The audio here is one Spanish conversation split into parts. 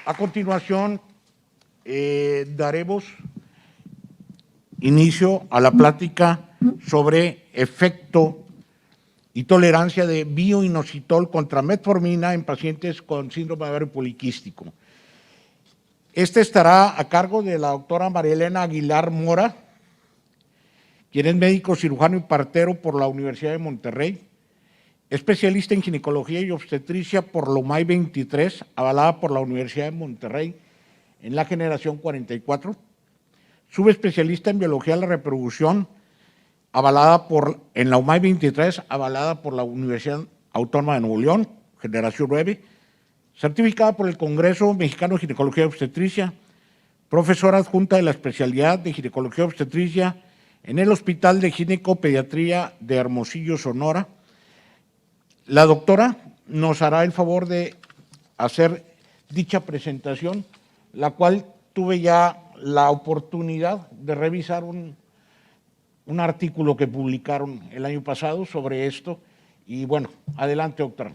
A continuación, daremos inicio a la plática sobre efecto y tolerancia de bioinositol contra metformina en pacientes con síndrome de ovario poliquístico. Este estará a cargo de la doctora María Elena Aguilar Mora, quien es médico cirujano y partero por la Universidad de Monterrey, especialista en ginecología y obstetricia por la UMAY 23, avalada por la Universidad de Monterrey en la generación 44, subespecialista en biología de la reproducción, avalada en la UMAY 23, avalada por la Universidad Autónoma de Nuevo León, generación 9, certificada por el Congreso Mexicano de Ginecología y Obstetricia, profesora adjunta de la especialidad de ginecología y obstetricia en el Hospital de Ginecopediatría de Hermosillo, Sonora. La doctora nos hará el favor de hacer dicha presentación, la cual tuve ya la oportunidad de revisar un artículo que publicaron el año pasado sobre esto. Y bueno, adelante, doctora.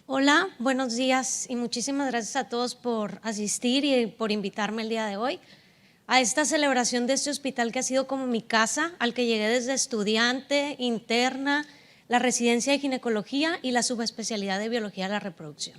Hola, buenos días y muchísimas gracias a todos por asistir y por invitarme el día de hoy a esta celebración de este hospital que ha sido como mi casa, al que llegué desde estudiante, interna, la residencia de ginecología y la subespecialidad de biología de la reproducción.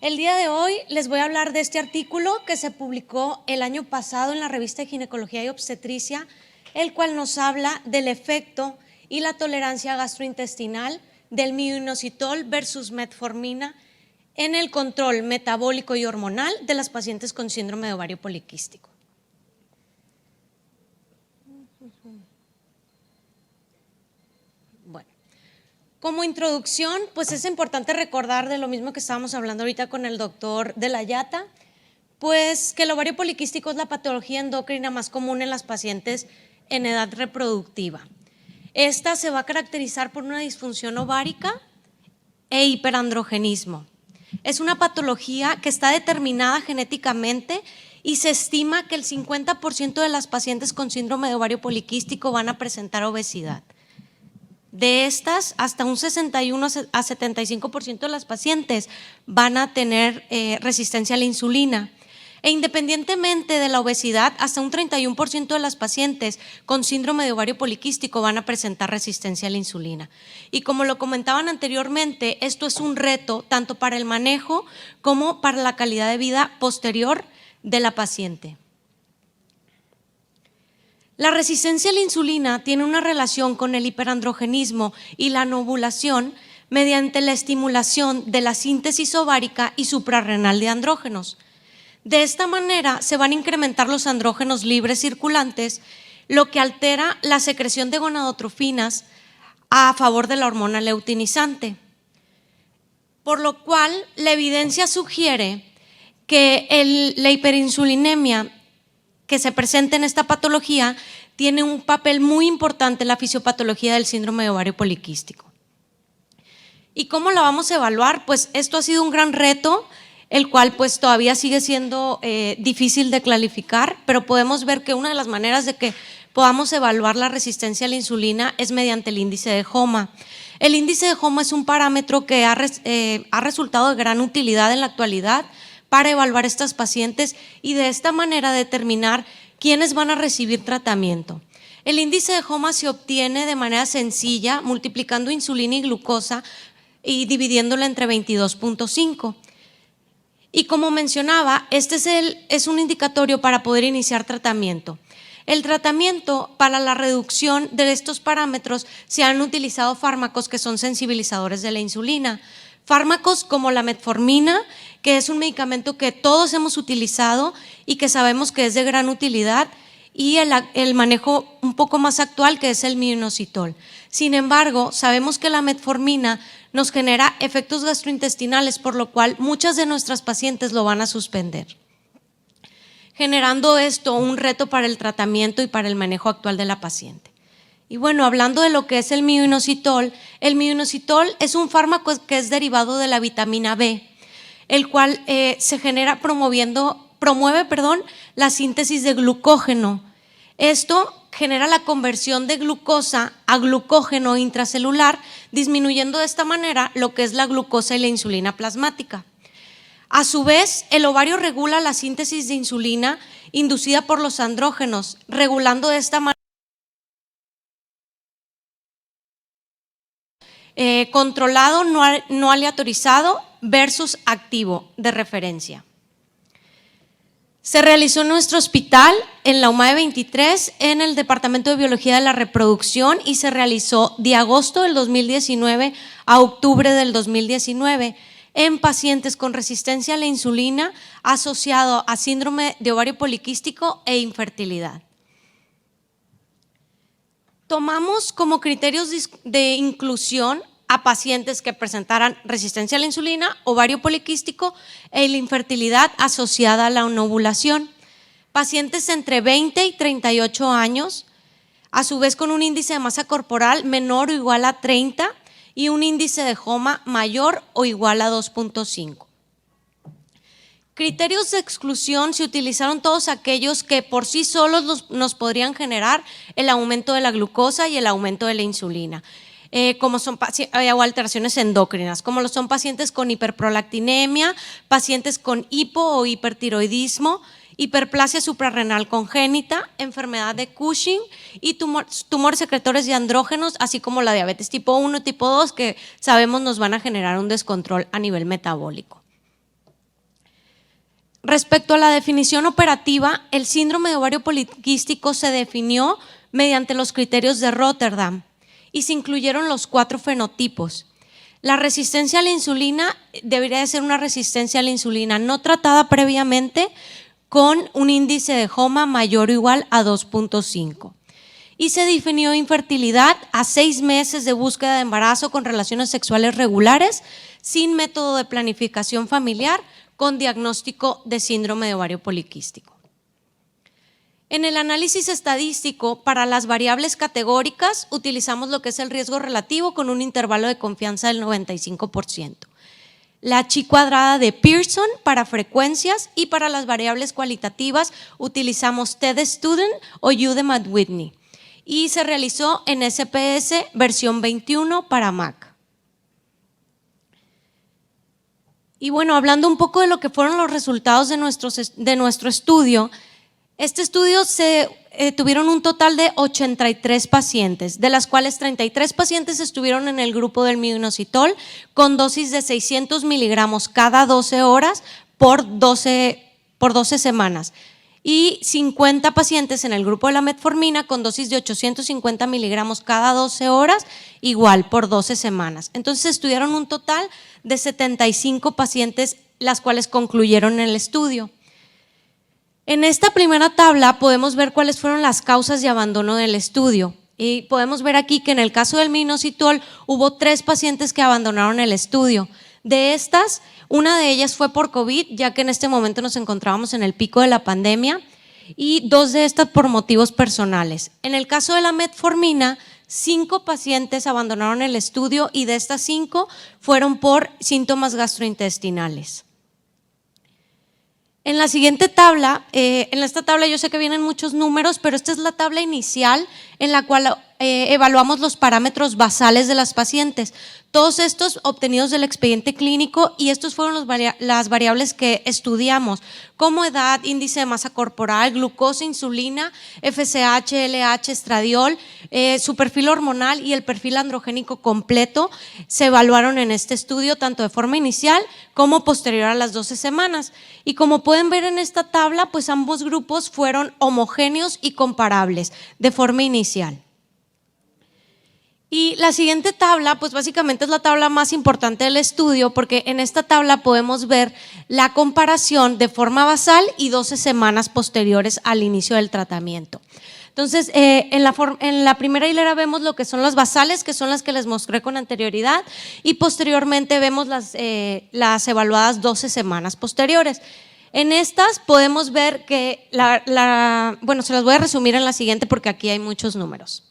El día de hoy les voy a hablar de este artículo que se publicó el año pasado en la revista de Ginecología y Obstetricia, el cual nos habla del efecto y la tolerancia gastrointestinal del bioinositol versus metformina en el control metabólico y hormonal de las pacientes con síndrome de ovario poliquístico. Bueno, como introducción, pues es importante recordar de lo mismo que estábamos hablando ahorita con el doctor de la Yata, pues que el ovario poliquístico es la patología endocrina más común en las pacientes en edad reproductiva. Esta se va a caracterizar por una disfunción ovárica e hiperandrogenismo. Es una patología que está determinada genéticamente y se estima que el 50% de las pacientes con síndrome de ovario poliquístico van a presentar obesidad. De estas, hasta un 61 a 75% de las pacientes van a tener resistencia a la insulina. E independientemente de la obesidad, hasta un 31% de las pacientes con síndrome de ovario poliquístico van a presentar resistencia a la insulina. Y como lo comentaban anteriormente, esto es un reto tanto para el manejo como para la calidad de vida posterior de la paciente. La resistencia a la insulina tiene una relación con el hiperandrogenismo y la anovulación mediante la estimulación de la síntesis ovárica y suprarrenal de andrógenos. De esta manera se van a incrementar los andrógenos libres circulantes, lo que altera la secreción de gonadotrofinas a favor de la hormona luteinizante. Por lo cual, la evidencia sugiere que la hiperinsulinemia que se presenta en esta patología tiene un papel muy importante en la fisiopatología del síndrome de ovario poliquístico. ¿Y cómo la vamos a evaluar? Pues esto ha sido un gran reto, el cual pues todavía sigue siendo difícil de clarificar, pero podemos ver que una de las maneras de que podamos evaluar la resistencia a la insulina es mediante el índice de HOMA. El índice de HOMA es un parámetro que ha resultado de gran utilidad en la actualidad para evaluar a estas pacientes y de esta manera determinar quiénes van a recibir tratamiento. El índice de HOMA se obtiene de manera sencilla multiplicando insulina y glucosa y dividiéndola entre 22.5. Y como mencionaba, este es un indicatorio para poder iniciar tratamiento. El tratamiento para la reducción de estos parámetros se han utilizado fármacos que son sensibilizadores de la insulina. Fármacos como la metformina, que es un medicamento que todos hemos utilizado y que sabemos que es de gran utilidad, y el manejo un poco más actual, que es el bioinositol. Sin embargo, sabemos que la metformina nos genera efectos gastrointestinales, por lo cual muchas de nuestras pacientes lo van a suspender, generando esto un reto para el tratamiento y para el manejo actual de la paciente. Y bueno, hablando de lo que es el bioinositol es un fármaco que es derivado de la vitamina B, el cual se genera promueve la síntesis de glucógeno. Esto genera la conversión de glucosa a glucógeno intracelular, disminuyendo de esta manera lo que es la glucosa y la insulina plasmática. A su vez, el ovario regula la síntesis de insulina inducida por los andrógenos, regulando de esta manera controlado no aleatorizado versus activo de referencia. Se realizó en nuestro hospital, en la UMAE 23, en el Departamento de Biología de la Reproducción, y se realizó de agosto del 2019 a octubre del 2019 en pacientes con resistencia a la insulina asociado a síndrome de ovario poliquístico e infertilidad. Tomamos como criterios de inclusión a pacientes que presentaran resistencia a la insulina, ovario poliquístico e la infertilidad asociada a la ovulación. Pacientes entre 20 y 38 años, a su vez con un índice de masa corporal menor o igual a 30 y un índice de HOMA mayor o igual a 2.5. Criterios de exclusión se utilizaron todos aquellos que por sí solos nos podrían generar el aumento de la glucosa y el aumento de la insulina, como son o alteraciones endocrinas, como lo son pacientes con hiperprolactinemia, pacientes con hipo o hipertiroidismo, hiperplasia suprarrenal congénita, enfermedad de Cushing y tumores secretores de andrógenos, así como la diabetes tipo 1 y tipo 2, que sabemos nos van a generar un descontrol a nivel metabólico. Respecto a la definición operativa, el síndrome de ovario poliquístico se definió mediante los criterios de Rotterdam y se incluyeron los 4 fenotipos. La resistencia a la insulina debería de ser una resistencia a la insulina no tratada previamente con un índice de HOMA mayor o igual a 2.5. Y se definió infertilidad a 6 meses de búsqueda de embarazo con relaciones sexuales regulares, sin método de planificación familiar, con diagnóstico de síndrome de ovario poliquístico. En el análisis estadístico, para las variables categóricas, utilizamos lo que es el riesgo relativo con un intervalo de confianza del 95%. La chi cuadrada de Pearson para frecuencias, y para las variables cualitativas utilizamos TED Student o Udemy at Whitney, y se realizó en SPS versión 21 para Mac. Y bueno, hablando un poco de lo que fueron los resultados de nuestro estudio, este estudio tuvieron un total de 83 pacientes, de las cuales 33 pacientes estuvieron en el grupo del minoxidil con dosis de 600 miligramos cada 12 horas por 12 semanas, y 50 pacientes en el grupo de la metformina con dosis de 850 miligramos cada 12 horas, igual por 12 semanas. Entonces estudiaron un total de 75 pacientes, las cuales concluyeron el estudio. En esta primera tabla podemos ver cuáles fueron las causas de abandono del estudio, y podemos ver aquí que en el caso del minoxidil hubo 3 pacientes que abandonaron el estudio. De estas, una de ellas fue por COVID, ya que en este momento nos encontrábamos en el pico de la pandemia, y 2 de estas por motivos personales. En el caso de la metformina, 5 pacientes abandonaron el estudio, y de estas 5 fueron por síntomas gastrointestinales. En la siguiente tabla, en esta tabla yo sé que vienen muchos números, pero esta es la tabla inicial en la cual evaluamos los parámetros basales de las pacientes. Todos estos obtenidos del expediente clínico, y estos fueron las variables que estudiamos, como edad, índice de masa corporal, glucosa, insulina, FSH, LH, estradiol, su perfil hormonal y el perfil androgénico completo. Se evaluaron en este estudio tanto de forma inicial como posterior a las 12 semanas. Y como pueden ver en esta tabla, pues ambos grupos fueron homogéneos y comparables de forma inicial. Y la siguiente tabla, pues básicamente es la tabla más importante del estudio, porque en esta tabla podemos ver la comparación de forma basal y 12 semanas posteriores al inicio del tratamiento. Entonces, en la primera hilera vemos lo que son las basales, que son las que les mostré con anterioridad, y posteriormente vemos las evaluadas 12 semanas posteriores. En estas podemos ver que, bueno, se las voy a resumir en la siguiente porque aquí hay muchos números.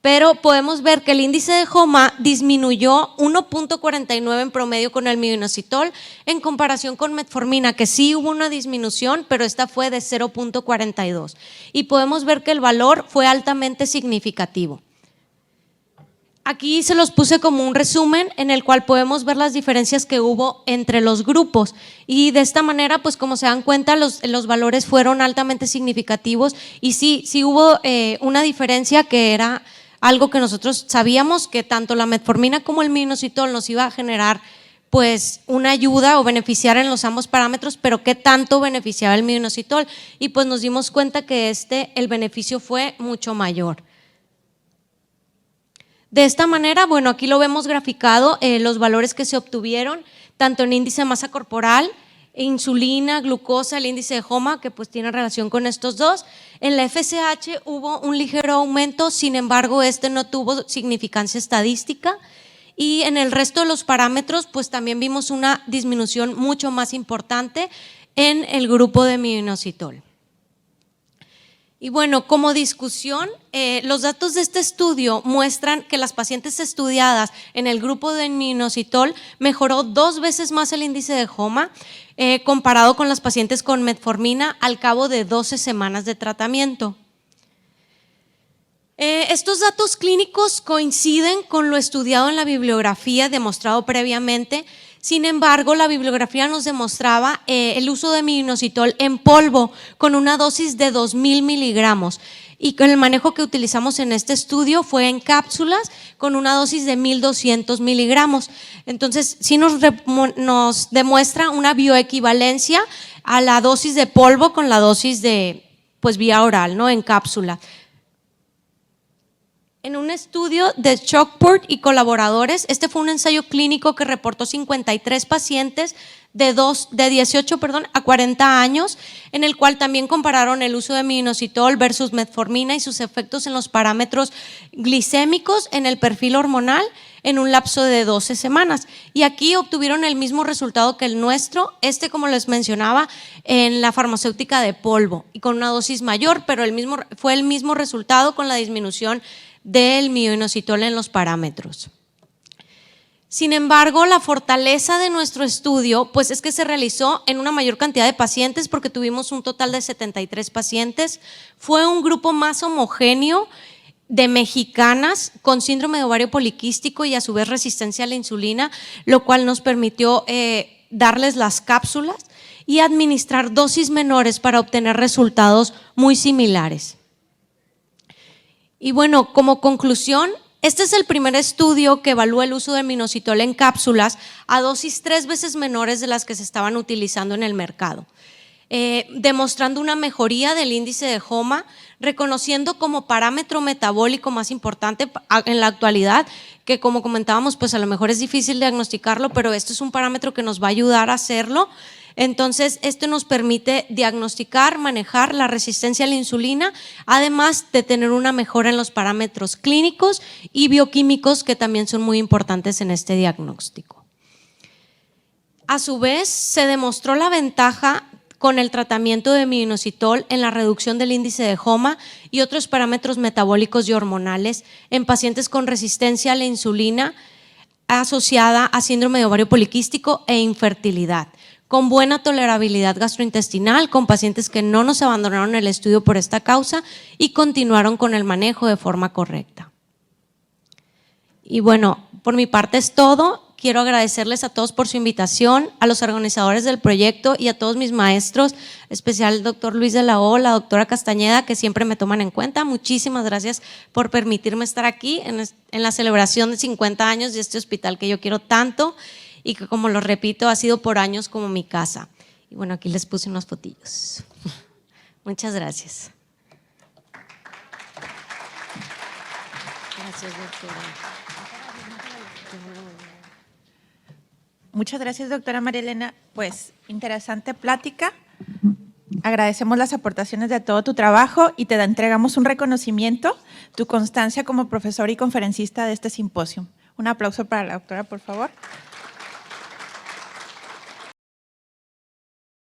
pero podemos ver que el índice de HOMA disminuyó 1.49 en promedio con el minoxidil en comparación con metformina, que sí hubo una disminución, pero esta fue de 0.42. Y podemos ver que el valor fue altamente significativo. Aquí se los puse como un resumen en el cual podemos ver las diferencias que hubo entre los grupos y de esta manera, pues como se dan cuenta, los valores fueron altamente significativos y sí hubo una diferencia que era algo que nosotros sabíamos, que tanto la metformina como el minoxidil nos iba a generar pues una ayuda o beneficiar en los ambos parámetros, pero qué tanto beneficiaba el minoxidil, y pues nos dimos cuenta que el beneficio fue mucho mayor. De esta manera, bueno, aquí lo vemos graficado, los valores que se obtuvieron, tanto en índice de masa corporal, insulina, glucosa, el índice de HOMA, que pues tiene relación con estos dos. En la FSH hubo un ligero aumento, sin embargo, no tuvo significancia estadística. Y en el resto de los parámetros, pues también vimos una disminución mucho más importante en el grupo de minoxidil. Y bueno, como discusión, los datos de este estudio muestran que las pacientes estudiadas en el grupo de minoxidil mejoró 2 veces más el índice de HOMA comparado con las pacientes con metformina al cabo de 12 semanas de tratamiento. Estos datos clínicos coinciden con lo estudiado en la bibliografía demostrado previamente. Sin embargo, la bibliografía nos demostraba el uso de minoxidil en polvo con una dosis de 2.000 miligramos y con el manejo que utilizamos en este estudio fue en cápsulas con una dosis de 1.200 miligramos. Entonces, sí nos demuestra una bioequivalencia a la dosis de polvo con la dosis de pues vía oral, ¿no? En cápsula. En un estudio de Shockport y colaboradores, este fue un ensayo clínico que reportó 53 pacientes de 18 a 40 años, en el cual también compararon el uso de minoxidil versus metformina y sus efectos en los parámetros glicémicos en el perfil hormonal en un lapso de 12 semanas. Y aquí obtuvieron el mismo resultado que el nuestro, como les mencionaba, en la farmacéutica de polvo y con una dosis mayor, pero fue el mismo resultado con la disminución del minoxidil en los parámetros. Sin embargo, la fortaleza de nuestro estudio pues es que se realizó en una mayor cantidad de pacientes porque tuvimos un total de 73 pacientes. Fue un grupo más homogéneo de mexicanas con síndrome de ovario poliquístico y a su vez resistencia a la insulina, lo cual nos permitió darles las cápsulas y administrar dosis menores para obtener resultados muy similares. Y bueno, como conclusión, este es el primer estudio que evalúa el uso del minoxidil en cápsulas a dosis 3 veces menores de las que se estaban utilizando en el mercado, demostrando una mejoría del índice de HOMA, reconociendo como parámetro metabólico más importante en la actualidad, que como comentábamos, pues a lo mejor es difícil diagnosticarlo, pero esto es un parámetro que nos va a ayudar a hacerlo. Entonces, nos permite diagnosticar, manejar la resistencia a la insulina, además de tener una mejora en los parámetros clínicos y bioquímicos que también son muy importantes en este diagnóstico. A su vez, se demostró la ventaja con el tratamiento de minoxidil en la reducción del índice de HOMA y otros parámetros metabólicos y hormonales en pacientes con resistencia a la insulina asociada a síndrome de ovario poliquístico e infertilidad, con buena tolerabilidad gastrointestinal, con pacientes que no nos abandonaron el estudio por esta causa y continuaron con el manejo de forma correcta. Y bueno, por mi parte es todo. Quiero agradecerles a todos por su invitación, a los organizadores del proyecto y a todos mis maestros, en especial el doctor Luis de la O, la doctora Castañeda, que siempre me toman en cuenta. Muchísimas gracias por permitirme estar aquí en la celebración de 50 años de este hospital que yo quiero tanto y que, como lo repito, ha sido por años como mi casa. Y bueno, aquí les puse unos fotillos. Muchas gracias. Gracias, doctora. Muchas gracias, doctora María Elena. Pues interesante plática. Agradecemos las aportaciones de todo tu trabajo y te entregamos un reconocimiento, tu constancia como profesor y conferencista de este simposio. Un aplauso para la doctora, por favor.